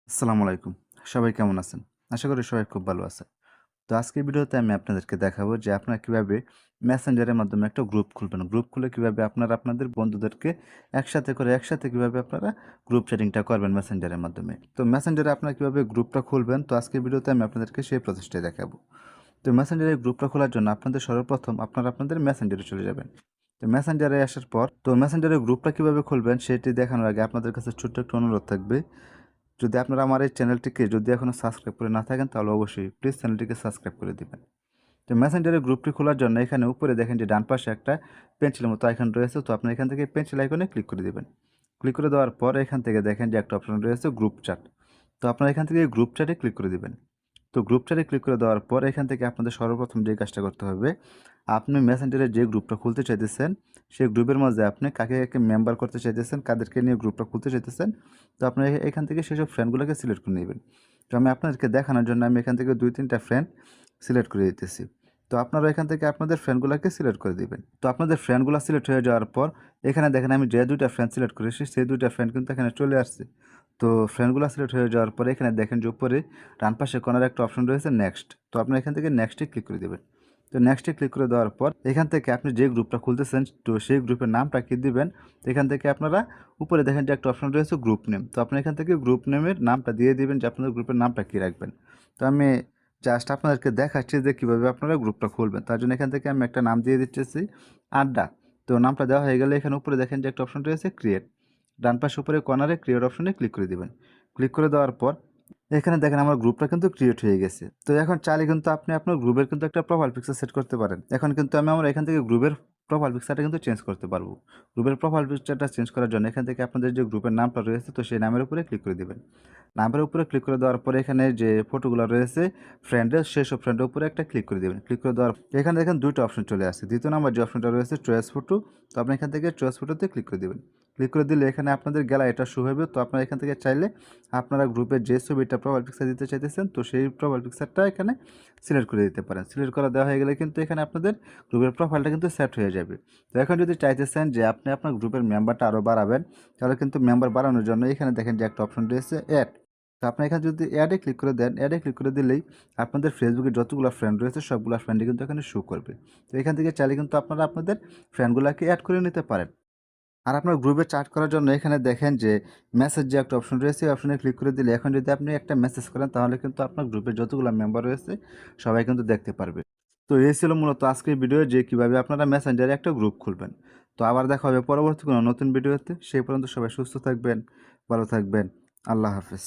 আসসালামু আলাইকুম। সবাই কেমন আছেন? আশা করি সবাই খুব ভালো আছেন। তো আজকের ভিডিওতে আমি আপনাদেরকে দেখাবো যে আপনারা কিভাবে মেসেঞ্জারের মাধ্যমে একটা গ্রুপ খুলবেন। গ্রুপ খুলে কিভাবে আপনারা আপনাদের বন্ধুদেরকে একসাথে কিভাবে আপনারা গ্রুপ চ্যাটিংটা করবেন মেসেঞ্জারের মাধ্যমে। তো মেসেঞ্জারে আপনারা কিভাবে গ্রুপটা খুলবেন তো আজকের ভিডিওতে আমি আপনাদেরকে সেই প্রসেসটাই দেখাবো। তো মেসেঞ্জারে গ্রুপটা খোলার জন্য আপনাদের সর্বপ্রথম আপনারা আপনাদের মেসেঞ্জারে চলে যাবেন। তো মেসেঞ্জারে আসার পর মেসেঞ্জারে গ্রুপটা কিভাবে খুলবেন সেটি দেখানোর আগে আপনাদের কাছে ছোট্ট একটা অনুরোধ থাকবে। যদি আপনারা আমার এই চ্যানেলটিকে যদি এখনও সাবস্ক্রাইব করে না থাকেন তাহলে অবশ্যই প্লিজ চ্যানেলটিকে সাবস্ক্রাইব করে দিবেন। তো মেসেঞ্জারের গ্রুপটি খোলার জন্য এখানে উপরে দেখেন যে ডান পাশে একটা পেন্সিলের মতো আইকন রয়েছে, তো আপনি এখান থেকে পেন্সিল আইকনে ক্লিক করে দিবেন। ক্লিক করে দেওয়ার পর এখান থেকে দেখেন যে একটা অপশন রয়েছে গ্রুপ চ্যাট, তো আপনারা এখান থেকে গ্রুপ চ্যাটে ক্লিক করে দিবেন। তো গ্রুপ চ্যাটে ক্লিক করে দেওয়ার পর এখান থেকে আপনাদের সর্বপ্রথম যে কাজটা করতে হবে, আপনি মেসেঞ্জারে যে গ্রুপটা খুলতে চাইতেছেন সেই গ্রুপের মাঝে আপনি কাকে কাকে মেম্বার করতে চাইতেছেন, কাদেরকে নিয়ে গ্রুপটা খুলতে চাইতেছেন, তো আপনি এখান থেকে সেসব ফ্রেন্ডগুলোকে সিলেক্ট করে নেবেন। তো আমি আপনাদেরকে দেখানোর জন্য আমি এখান থেকে 2-3টা ফ্রেন্ড সিলেক্ট করে দিতেছি। তো আপনারা এখান থেকে আপনাদের ফ্রেন্ডগুলোকে সিলেক্ট করে দিবেন। তো আপনাদের ফ্রেন্ডগুলো সিলেক্ট হয়ে যাওয়ার পর এখানে দেখেন আমি যে 2টা ফ্রেন্ড সিলেক্ট করেছি সেই 2টা ফ্রেন্ড কিন্তু এখানে চলে আসছে। তো ফ্রেন্ডগুলো সিলেক্ট হয়ে যাওয়ার পরে এখানে দেখেন যে উপরে ডান পাশে কর্নারে একটা অপশন রয়েছে নেক্সট, তো আপনি এখান থেকে নেক্সটে ক্লিক করে দেবেন। তো নেক্সটে ক্লিক করে দেওয়ার পর এখান থেকে আপনি যে গ্রুপটা খুলতেছেন তো সেই গ্রুপের নামটা কি দিবেন, তো এখান থেকে আপনারা উপরে দেখেন যে একটা অপশন রয়েছে গ্রুপ নেম, তো আপনি এখান থেকে গ্রুপ নেমের নামটা দিয়ে দিবেন যে আপনাদের গ্রুপের নামটা কী রাখবেন। তো আমি জাস্ট আপনাদেরকে দেখাচ্ছি যে কীভাবে আপনারা গ্রুপটা খুলবেন, তার জন্য এখান থেকে আমি একটা নাম দিয়ে দিচ্ছি আড্ডা। তো নামটা দেওয়া হয়ে গেলে এখানে উপরে দেখেন যে একটা অপশন রয়েছে ক্রিয়েট, ডান পাশে উপরে কর্নারে ক্রিয়েট অপশনে ক্লিক করে দিবেন। ক্লিক করে দেওয়ার পর এখানে দেখেন আমার গ্রুপটা কিন্তু ক্রিয়েট হয়ে গেছে। তো এখন চাইলে কিন্তু আপনি আপনার গ্রুপের কিন্তু একটা প্রোফাইল পিকচার সেট করতে পারেন। এখন কিন্তু আমরা এখান থেকে গ্রুপের প্রোফাইল পিকচারটা কিন্তু চেঞ্জ করতে পারবো। গ্রুপের প্রোফাইল পিকচারটা চেঞ্জ করার জন্য এখান থেকে আপনাদের যে গ্রুপের নামটা রয়েছে তো সেই নামের উপরে ক্লিক করে দিবেন। নামের উপরে ক্লিক করে দেওয়ার পরে এখানে যে ফটোগুলো রয়েছে ফ্রেন্ডের সেসব ফ্রেন্ডের উপরে একটা ক্লিক করে দেবেন। ক্লিক করে দেওয়ার এখানে দেখেন 2টা অপশন চলে আসছে। দ্বিতীয় নাম্বার যে অপশনটা রয়েছে চয়েস ফটো, তো আপনি এখান থেকে চয়েস ফটোতে ক্লিক করে দেবেন। ক্লিক করে দিলে এখানে আপনাদের গ্যালারিটা শো হবে। তো আপনারা এখান থেকে চাইলে আপনারা গ্রুপের যে ছবিটা প্রোফাইল পিকচার দিতে চাইতেছেন তো সেই প্রোফাইল পিকচারটা এখানে সিলেক্ট করে দিতে পারেন। সিলেক্ট করা দেওয়া হয়ে গেলে কিন্তু এখানে আপনাদের গ্রুপের প্রোফাইলটা কিন্তু সেট হয়ে যাবে। তো এখন যদি চাইতেছেন যে আপনি আপনার গ্রুপের মেম্বারটা আরও বাড়াবেন, তাহলে কিন্তু মেম্বার বাড়ানোর জন্য এখানে দেখেন যে একটা অপশন রয়েছে অ্যাড, তো আপনি এখানে যদি অ্যাডে ক্লিক করে দেন, অ্যাডে ক্লিক করে দিলেই আপনাদের ফেসবুকে যতগুলো ফ্রেন্ড রয়েছে সবগুলো ফ্রেন্ডই কিন্তু এখানে শো করবে। তো এখান থেকে চাইলে কিন্তু আপনারা আপনাদের ফ্রেন্ডগুলোকে অ্যাড করে নিতে পারেন। আর আপনার গ্রুপে চ্যাট করার জন্য এখানে দেখেন যে মেসেজ যে একটা অপশন রয়েছে এই অপশনে ক্লিক করে দিলে এখন যদি আপনি একটা মেসেজ করেন তাহলে কিন্তু আপনার গ্রুপে যতগুলো মেম্বার রয়েছে সবাই কিন্তু দেখতে পারবে। তো এই ছিল মূলত আজকের ভিডিও যে কিভাবে আপনারা মেসেঞ্জারে একটা গ্রুপ খুলবেন। তো আবার দেখা হবে পরবর্তী কোনো নতুন ভিডিওতে। সেই পর্যন্ত সবাই সুস্থ থাকবেন, ভালো থাকবেন। আল্লাহ হাফেজ।